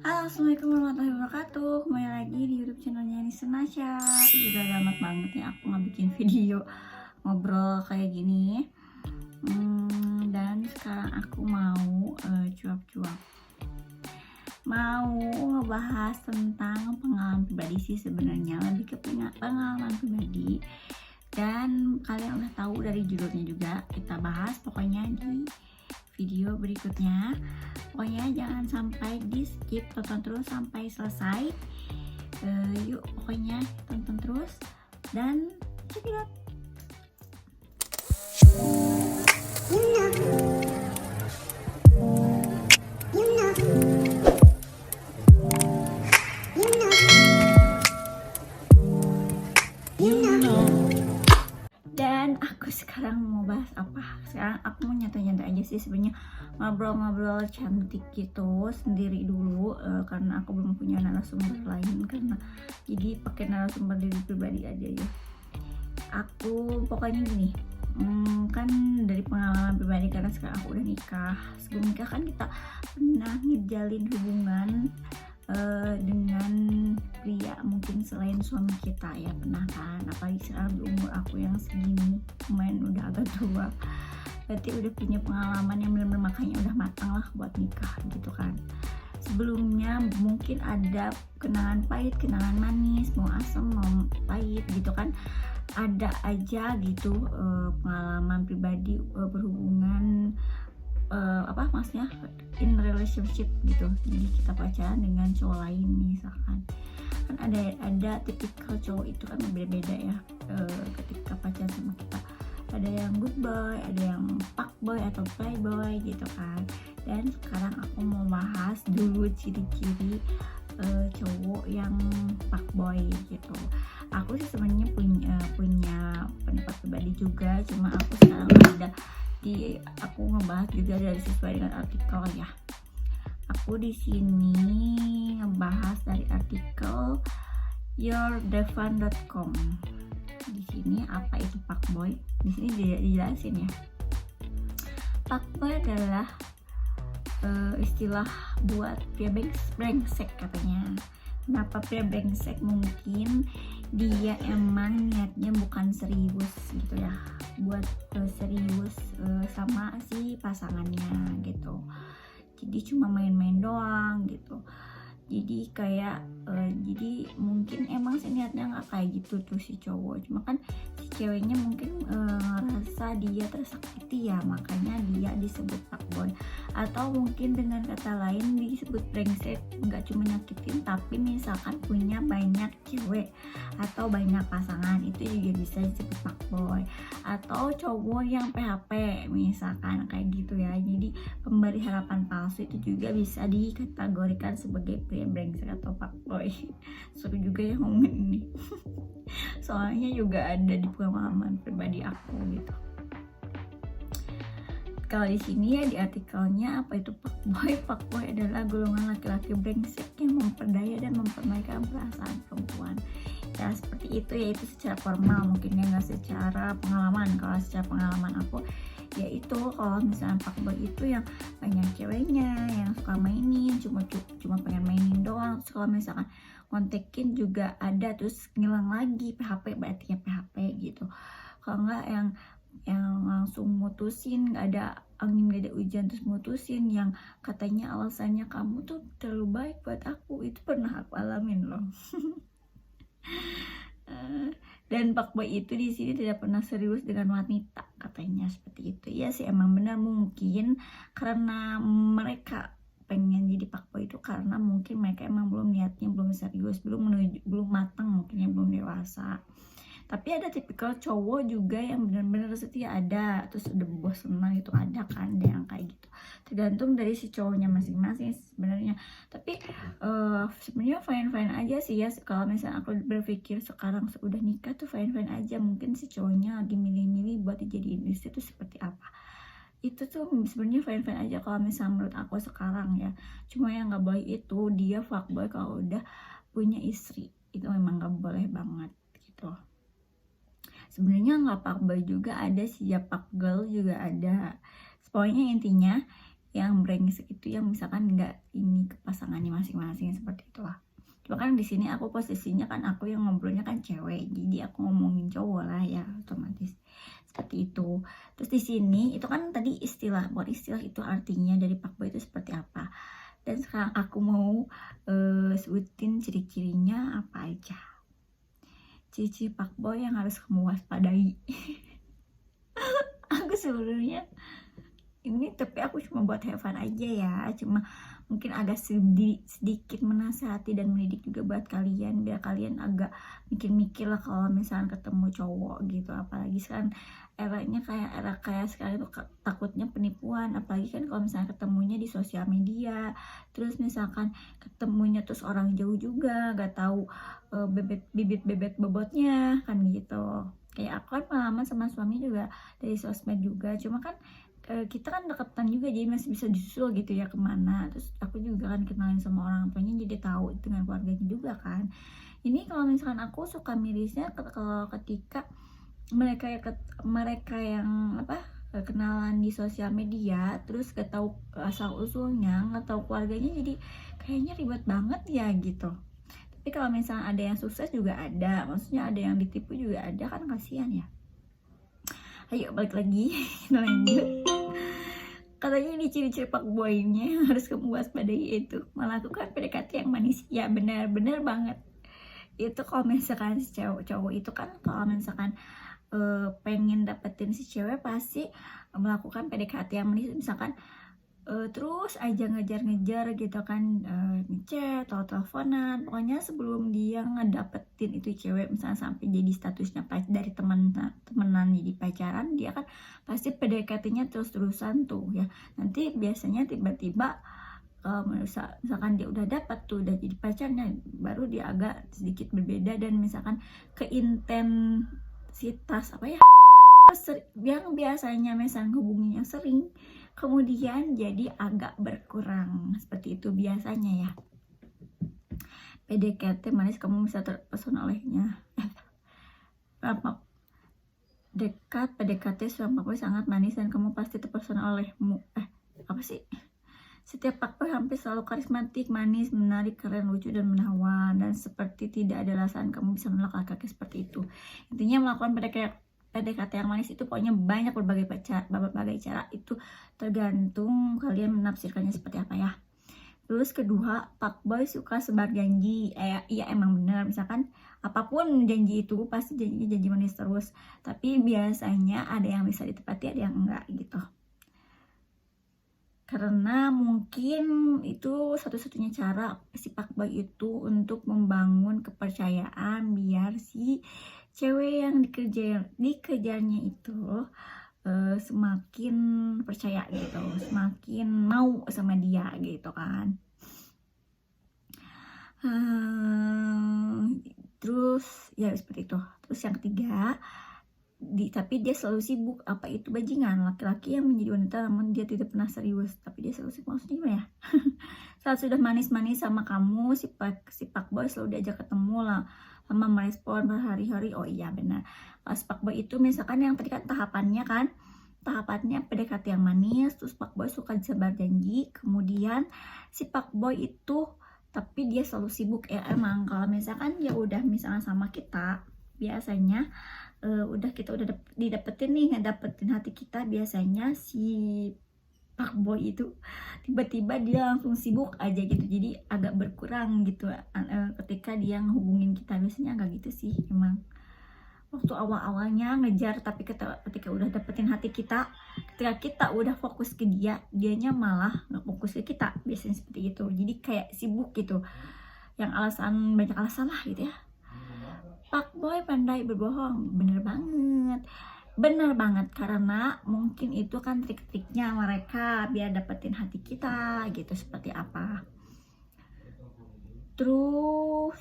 Halo, assalamualaikum warahmatullahi wabarakatuh. Kembali lagi di YouTube channelnya Nisa Nasya. Udah lama banget nih aku nggak bikin video ngobrol kayak gini. Dan sekarang aku mau cuap-cuap. Mau ngebahas tentang pengalaman pribadi sih sebenarnya, lebih ke pengalaman pribadi. Dan kalian udah tahu dari judulnya juga, kita bahas pokoknya di video berikutnya. Pokoknya jangan sampai di skip, tonton terus sampai selesai. Yuk pokoknya tonton terus dan check it out. Dan aku sekarang mau bahas apa? Sekarang aku mau nyantai-nyantai aja sih sebenarnya, ngobrol-ngobrol cantik gitu sendiri dulu, karena aku belum punya narasumber lain, karena jadi pakai narasumber diri pribadi aja ya. Aku pokoknya gini, kan dari pengalaman pribadi, karena sekarang aku udah nikah. Sebelum nikah kan kita pernah ngejalin hubungan dengan pria mungkin selain suami kita ya, pernah kan, apalagi sekarang di umur aku yang segini, lumayan udah agak tua, berarti udah punya pengalaman yang benar-benar, makanya udah matang lah buat nikah gitu kan. Sebelumnya mungkin ada kenangan pahit, kenangan manis, mau asam mau pahit gitu kan, ada aja gitu pengalaman pribadi berhubungan maksudnya in relationship gitu. Jadi kita pacaran dengan cowok lain misalkan, kan ada tipikal cowok itu kan beda-beda ya, ketika pacaran sama kita ada yang good boy, ada yang fuck boy atau playboy gitu kan. Dan sekarang aku mau bahas dulu ciri-ciri cowok yang fuck boy gitu. Aku sih sebenarnya punya pendapat pribadi juga, cuma aku sekarang aku ngebahas juga dari sesuai dengan artikel ya. Aku di sini ngebahas dari artikel yourdevan.com. Di sini apa itu fuckboy? Di sini dijelasin ya. Fuckboy adalah istilah buat pria brengsek katanya. Kenapa pria brengsek? Mungkin dia emang niatnya bukan serius gitu ya, buat serius sama si pasangannya gitu. Jadi cuma main-main doang gitu. Jadi kayak jadi mungkin emang sih niatnya nggak kayak gitu tuh si cowok, cuma kan si ceweknya mungkin ngerasa dia tersakiti ya, makanya dia disebut fuckboy. Atau mungkin dengan kata lain disebut brengsek, nggak cuma nyakitin tapi misalkan punya banyak cewek atau banyak pasangan, itu juga bisa disebut fuckboy. Atau cowok yang PHP misalkan kayak gitu ya, jadi pemberi harapan palsu, itu juga bisa dikategorikan sebagai pria brengsek atau fuckboy. Seru juga ya ngomongin ini soalnya juga ada di pengalaman pribadi aku gitu. Kalau di sini ya di artikelnya, apa itu fuckboy? Fuckboy adalah golongan laki-laki brengsek yang memperdaya dan mempermainkan perasaan perempuan. Ya seperti itu ya, itu secara formal mungkin ya, nggak secara pengalaman. Kalau secara pengalaman aku ya itu, kalau misalnya fuckboy itu yang banyak ceweknya, yang suka mainin, cuma pengen mainin doang. Terus kalau misalkan kontekin juga ada, terus ngilang lagi, PHP berarti ya PHP gitu. Kalau nggak yang langsung mutusin, nggak ada angin nggak ada hujan terus mutusin, yang katanya alasannya kamu tuh terlalu baik buat aku, itu pernah aku alamin loh. Dan fuckboy itu di sini tidak pernah serius dengan wanita, katanya seperti itu. Ya sih emang benar, mungkin karena mereka pengen jadi fuckboy itu karena mungkin mereka emang belum niatnya, belum serius, belum matang, mungkin yang belum dewasa. Tapi ada tipikal cowok juga yang benar-benar setia, ada, terus udah bosenan itu ada kan, ada yang kayak gitu. Tergantung dari si cowoknya masing-masing sebenarnya. Tapi sebenarnya fine-fine aja sih ya, kalau misalnya aku berpikir sekarang sudah nikah tuh fine-fine aja. Mungkin si cowoknya lagi milih-milih buat dijadiin istri itu seperti apa, itu tuh sebenarnya fine-fine aja kalau misalnya menurut aku sekarang ya. Cuma yang nggak boleh itu dia fuckboy kalau udah punya istri, itu memang nggak boleh banget gitu. Sebenarnya nggak fuckboy juga ada sih ya, fuckgirl juga ada. Pokoknya intinya yang brengsek itu yang misalkan nggak ini ke pasangannya masing-masing seperti itulah. Cuma kan di sini aku posisinya kan aku yang ngobrolnya kan cewek, jadi aku ngomongin cowok lah ya, otomatis seperti itu. Terus di sini itu kan tadi istilah, buat istilah itu artinya dari fuckboy itu seperti apa. Dan sekarang aku mau sebutin ciri-cirinya apa aja. Ciri-ciri fuckboy yang harus kamu waspadai. Aku sebenarnya ini tapi aku cuma buat have fun aja ya, cuma mungkin agak sedikit menasihati dan mendidik juga buat kalian, biar kalian agak mikir-mikir lah kalau misalnya ketemu cowok gitu. Apalagi sekarang eranya kayak era sekarang itu takutnya penipuan, apalagi kan kalau misalnya ketemunya di sosial media, terus misalkan ketemunya terus orang jauh juga gak tahu bibit bobotnya kan gitu. Kayak aku kan pengalaman sama suami juga dari sosmed juga, cuma kan kita kan deketan juga jadi masih bisa disusul gitu ya kemana. Terus aku juga kan kenalin sama orang tuanya jadi tahu dengan keluarganya juga kan. Ini kalau misalkan aku suka mirisnya kalau ketika mereka yang kenalan di sosial media terus gak tahu asal usulnya, gak tahu keluarganya, jadi kayaknya ribet banget ya gitu. Tapi kalau misalnya ada yang sukses juga ada, maksudnya ada yang ditipu juga ada, kan kasihan ya. Ayo balik lagi, kita lanjut. Katanya ini ciri-ciri fuckboy-nya yang harus kamu waspadai itu melakukan PDKT yang manis. Ya benar-benar banget. Itu kalau misalkan si cowok itu kan kalau misalkan pengen dapetin si cewek pasti melakukan PDKT yang manis, misalkan terus aja ngejar-ngejar gitu kan, ngechat atau teleponan, pokoknya sebelum dia ngedapetin itu cewek misalnya sampai jadi statusnya dari temenan jadi pacaran, dia kan pasti PDKT-nya terus-terusan tuh ya. Nanti biasanya tiba-tiba misalkan dia udah dapat tuh udah jadi pacarnya, baru dia agak sedikit berbeda dan misalkan keintensitas yang biasanya misalnya hubunginya sering kemudian jadi agak berkurang, seperti itu biasanya ya. PDKT manis kamu bisa terpesona olehnya. Dekat PDKT sama fuckboy sangat manis dan kamu pasti terpesona olehmu. Apa sih? Setiap fuckboy hampir selalu karismatik, manis, menarik, keren, lucu, dan menawan, dan seperti tidak ada alasan kamu bisa menolak laki-laki seperti itu. Intinya melakukan PDKT yang manis itu pokoknya banyak berbagai cara, itu tergantung kalian menafsirkannya seperti apa ya. Terus kedua, fuckboy suka sebar janji. Iya emang bener, misalkan apapun janji itu pasti janjinya janji manis terus, tapi biasanya ada yang bisa ditepati, ada yang enggak gitu. Karena mungkin itu satu-satunya cara si fuckboy itu untuk membangun kepercayaan biar si cewek yang dikejarnya itu semakin percaya gitu, semakin mau sama dia gitu kan. Terus ya seperti itu. Terus yang ketiga, tapi dia selalu sibuk. Apa itu bajingan? Laki-laki yang menjadi wanita namun dia tidak pernah serius, tapi dia selalu sibuk. Maksudnya gimana ya? Saat sudah manis-manis sama kamu, si fuckboy selalu diajak ketemu lah, sama merespon berhari-hari. Oh iya benar, pas fuckboy itu misalkan yang tadi kan tahapannya PDKT yang manis, terus fuckboy suka disebar janji, kemudian si fuckboy itu tapi dia selalu sibuk ya. Emang kalau misalkan ya udah misalnya sama kita, biasanya kita udah didapetin nih, ngedapetin hati kita, biasanya si fuckboy itu tiba-tiba dia langsung sibuk aja gitu, jadi agak berkurang gitu ketika dia ngehubungin kita. Biasanya agak gitu sih emang waktu awal-awalnya ngejar, tapi ketika udah dapetin hati kita, ketika kita udah fokus ke dianya malah nggak fokus ke kita, biasanya seperti itu. Jadi kayak sibuk gitu, yang banyak alasan lah gitu ya. Fuckboy pandai berbohong, bener banget, karena mungkin itu kan trik-triknya mereka biar dapetin hati kita gitu, seperti apa. Terus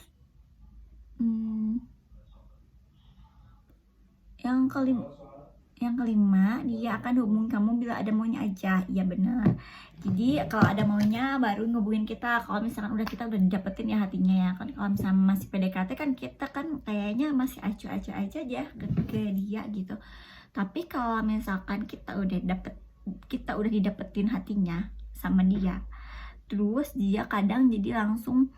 yang kelima, dia akan hubungi kamu bila ada maunya aja. Iya bener, jadi kalau ada maunya baru ngehubungin kita. Kalau misalkan kita udah dapetin ya hatinya ya kan. Kalau misalkan masih PDKT kan kita kan kayaknya masih acu-acu aja ya ke dia gitu. Tapi kalau misalkan kita udah didapetin hatinya, sama dia. Terus dia kadang jadi langsung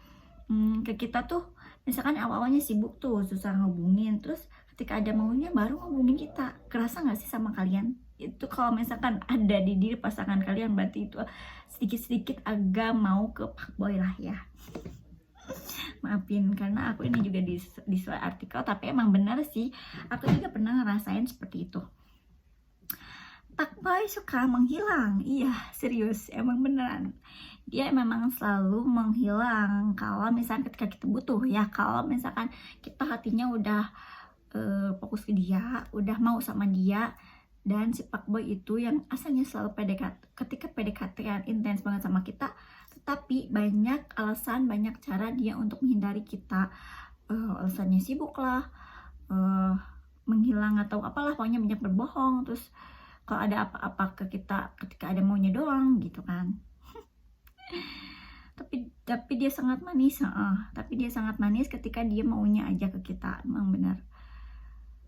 ke kita tuh, misalkan awalnya sibuk tuh susah ngehubungin, terus ketika ada maunya baru ngehubungin kita. Kerasa nggak sih sama kalian? Itu kalau misalkan ada di diri pasangan kalian, berarti itu sedikit-sedikit agak mau ke fuckboy lah ya. Maafin karena aku ini juga di suatu artikel, tapi emang benar sih, aku juga pernah ngerasain seperti itu. Fuckboy suka menghilang, iya serius, emang beneran. Dia memang selalu menghilang kalau misalkan ketika kita butuh ya. Kalau misalkan kita hatinya udah fokus ke dia, udah mau sama dia, dan si fuckboy itu yang asalnya selalu PDKT, ketika PDKT yang intens banget sama kita, tetapi banyak alasan, banyak cara dia untuk menghindari kita. Alasannya sibuk lah, menghilang atau apalah, pokoknya banyak berbohong. Terus kalau ada apa-apa ke kita ketika ada maunya doang gitu kan. tapi dia sangat manis, tapi dia sangat manis ketika dia maunya aja ke kita, emang benar.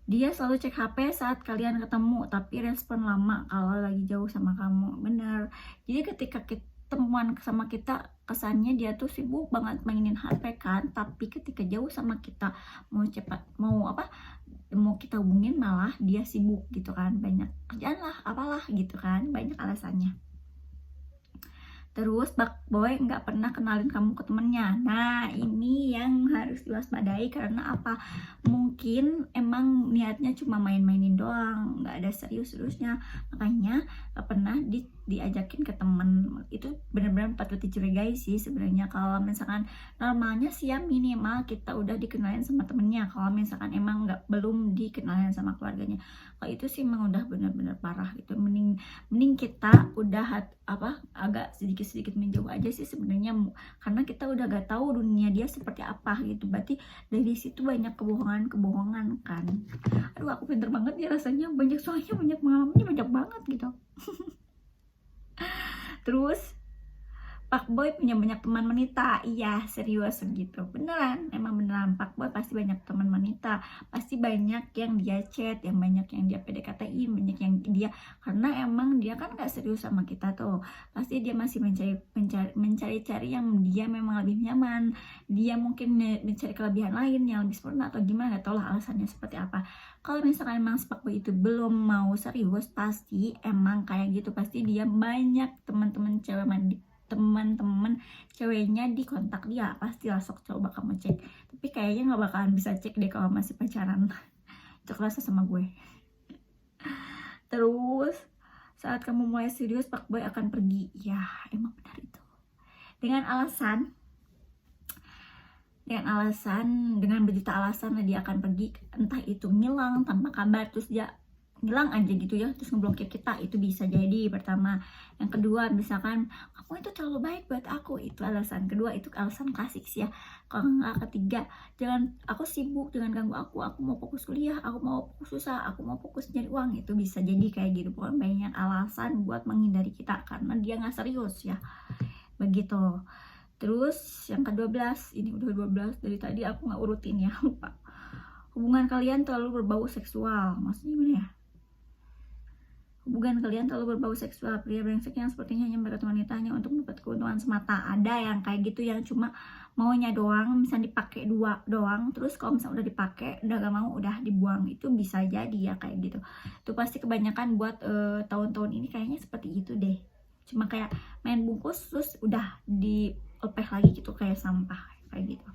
Dia selalu cek HP saat kalian ketemu, tapi respon lama kalau lagi jauh sama kamu, bener. Jadi ketika temuan sama kita, kesannya dia tuh sibuk banget mainin HP kan, tapi ketika jauh sama kita, mau kita hubungin malah dia sibuk gitu kan, banyak kerjaan lah, apalah gitu kan, banyak alasannya. Terus fuckboy nggak pernah kenalin kamu ke temennya. Nah ini yang harus diwaspadai, karena apa? Mungkin emang niatnya cuma main-mainin doang, nggak ada serius-seriusnya, makanya nggak pernah diajakin ke temen. Itu benar-benar patut dicurigai sih sebenarnya. Kalau misalkan normalnya sih ya minimal kita udah dikenalin sama temennya. Kalau misalkan emang belum dikenalin sama keluarganya, kalau itu sih emang udah benar-benar parah gitu. Mending kita udah agak sedikit menjauh aja sih sebenarnya, karena kita udah gak tahu dunia dia seperti apa gitu. Berarti dari situ banyak kebohongan kan. Aduh aku pinter banget ya rasanya, soalnya banyak pengalamannya, banyak banget gitu. Terus fuckboy punya banyak teman wanita, iya serius gitu, beneran, emang beneran. Fuckboy pasti banyak teman wanita, pasti banyak yang dia chat, yang banyak yang dia PDKT-in, banyak yang dia, karena emang dia kan gak serius sama kita tuh, pasti dia masih mencari-cari yang dia memang lebih nyaman. Dia mungkin mencari kelebihan lain yang lebih sempurna atau gimana, gak tau lah alasannya seperti apa. Kalau misalkan emang fuckboy itu belum mau serius, pasti emang kayak gitu, pasti dia banyak teman-teman ceweknya di kontak dia, pasti langsung coba kamu cek. Tapi kayaknya nggak bakalan bisa cek deh kalau masih pacaran. Itu kerasa sama gue. Terus saat kamu mulai serius, fuckboy akan pergi. Ya emang benar itu, dengan berjuta alasan dia akan pergi. Entah itu ngilang tanpa kabar, terus dia ngilang aja gitu ya, terus ngeblokir kita, itu bisa jadi pertama. Yang kedua, misalkan kamu itu terlalu baik buat aku, itu alasan kedua, itu alasan klasik sih ya. Kalau nggak, ketiga, jangan, aku sibuk, jangan ganggu aku mau fokus kuliah, aku mau fokus susah, aku mau fokus nyari uang, itu bisa jadi kayak gitu. Pokoknya banyak alasan buat menghindari kita karena dia nggak serius ya, begitu. Terus yang ke-12, ini udah 12 dari tadi aku nggak urutin ya, lupa. Hubungan kalian terlalu berbau seksual, maksudnya gimana ya? Hubungan kalian terlalu berbau seksual, pria brengsek yang sepertinya hanya mendekati wanita hanya untuk mendapat keuntungan semata. Ada yang kayak gitu, yang cuma maunya doang, misalnya dipakai doang, terus kalau misalnya udah dipakai udah gak mau, udah dibuang. Itu bisa jadi ya kayak gitu. Itu pasti kebanyakan buat tahun-tahun ini kayaknya seperti itu deh, cuma kayak main bungkus terus udah dilepeh lagi gitu, kayak sampah kayak gitu.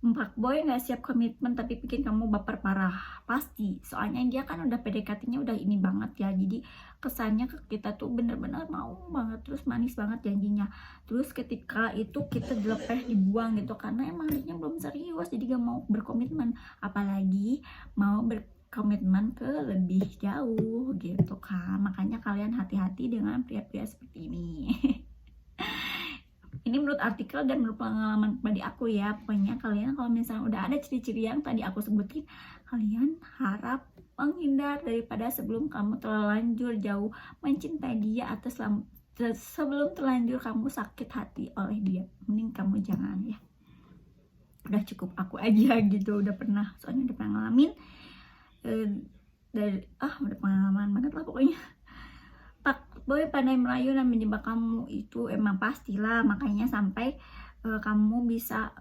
Fuckboy nggak siap komitmen tapi bikin kamu baper parah, pasti. Soalnya dia kan udah PDKT-nya udah ini banget ya, jadi kesannya ke kita tuh bener-bener mau banget, terus manis banget janjinya. Terus ketika itu kita dilepeh, dibuang gitu, karena emang dia belum serius, jadi gak mau berkomitmen, apalagi mau berkomitmen ke lebih jauh gitu kan. Makanya kalian hati-hati dengan pria-pria seperti ini. Ini menurut artikel dan menurut pengalaman pribadi aku ya. Pokoknya kalian kalau misalnya udah ada ciri-ciri yang tadi aku sebutin, kalian harap menghindar daripada sebelum kamu terlanjur jauh mencintai dia, atau sebelum terlanjur kamu sakit hati oleh dia. Mending kamu jangan ya. Udah cukup aku aja gitu, udah pernah, soalnya udah pernah ngalamin. Udah pengalaman banget lah pokoknya. Boy pandai merayu dan menjebak kamu itu emang pastilah, makanya sampai kamu bisa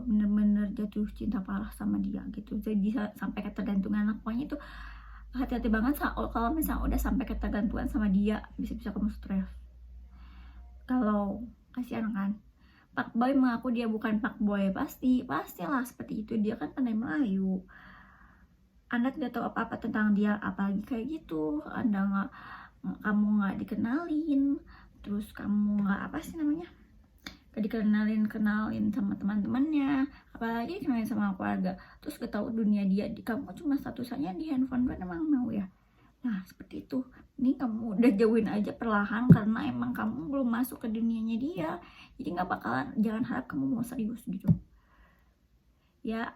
bener-bener jatuh cinta parah sama dia gitu, jadi sampai ketergantungan. Pokoknya itu hati-hati banget kalau misalnya udah sampai ketergantungan sama dia, bisa-bisa kamu stres. Kalau kasihan kan, Pak Boy mengaku dia bukan Pak Boy, pastilah seperti itu, dia kan pandai merayu. Anda tidak tahu apa-apa tentang dia, apalagi kayak gitu. Kamu nggak dikenalin, terus kamu nggak apa sih namanya, gak dikenalin sama teman-temannya, apalagi dikenalin sama keluarga, terus gak tahu dunia dia. Kamu cuma statusannya di handphone kan, emang mau ya? Nah seperti itu. Ini kamu udah jauhin aja perlahan karena emang kamu belum masuk ke dunianya dia, jadi nggak bakalan, jangan harap kamu mau serius gitu ya.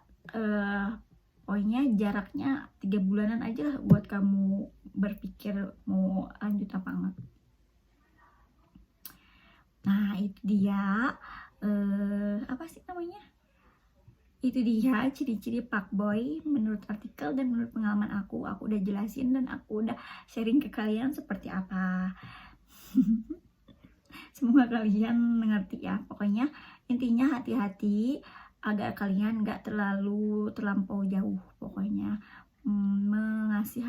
Pokoknya jaraknya 3 bulanan aja lah buat kamu berpikir mau lanjut apa enggak. Nah itu dia apa sih namanya, itu dia ciri-ciri Pak Boy menurut artikel dan menurut pengalaman aku udah jelasin dan aku udah sharing ke kalian seperti apa. Semoga kalian mengerti ya. Pokoknya intinya hati-hati agar kalian gak terlampau jauh. Pokoknya mengasih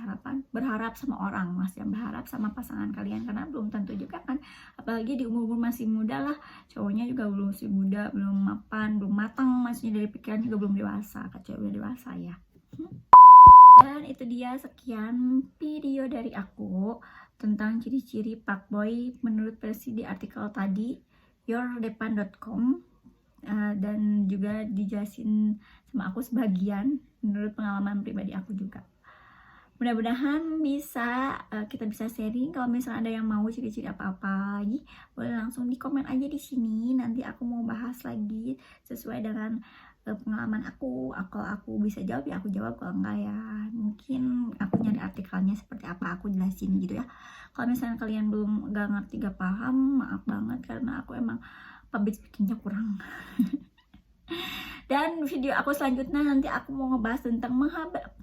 harapan, berharap sama orang, berharap sama pasangan kalian, karena belum tentu juga kan, apalagi di umur masih muda lah, cowoknya juga belum masih muda, belum mapan, belum matang, maksudnya dari pikiran juga belum dewasa, cewek udah dewasa ya. Dan itu dia, sekian video dari aku tentang ciri-ciri Pak Boy menurut versi di artikel tadi yourdepan.com, dan juga dijelasin sama aku sebagian menurut pengalaman pribadi aku juga. Mudah-mudahan kita bisa sharing. Kalau misalnya ada yang mau ciri-ciri apa-apa lagi, boleh langsung di komen aja di sini. Nanti aku mau bahas lagi sesuai dengan pengalaman aku. Kalau aku bisa jawab ya aku jawab, kalau enggak ya mungkin aku nyari artikelnya seperti apa, aku jelasin gitu ya. Kalau misalnya kalian belum nggak ngerti, gak paham, maaf banget karena aku emang public speakingnya kurang. Dan video aku selanjutnya nanti aku mau ngebahas tentang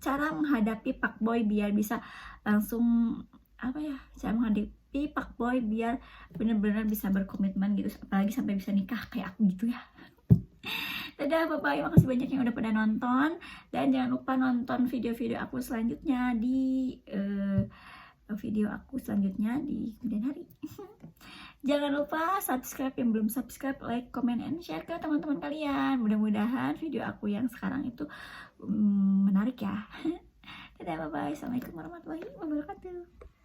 cara menghadapi Pak Boy biar bisa langsung cara menghadapi Pak Boy biar bener-bener bisa berkomitmen gitu, apalagi sampai bisa nikah kayak aku gitu ya. Dadah, bye-bye, makasih banyak yang udah pada nonton, dan jangan lupa nonton video-video aku selanjutnya di video aku selanjutnya di kemudian hari. Jangan lupa subscribe yang belum subscribe, like, comment, and share ke teman-teman kalian. Mudah-mudahan video aku yang sekarang itu menarik ya. Dadah, bye-bye. Assalamualaikum warahmatullahi wabarakatuh.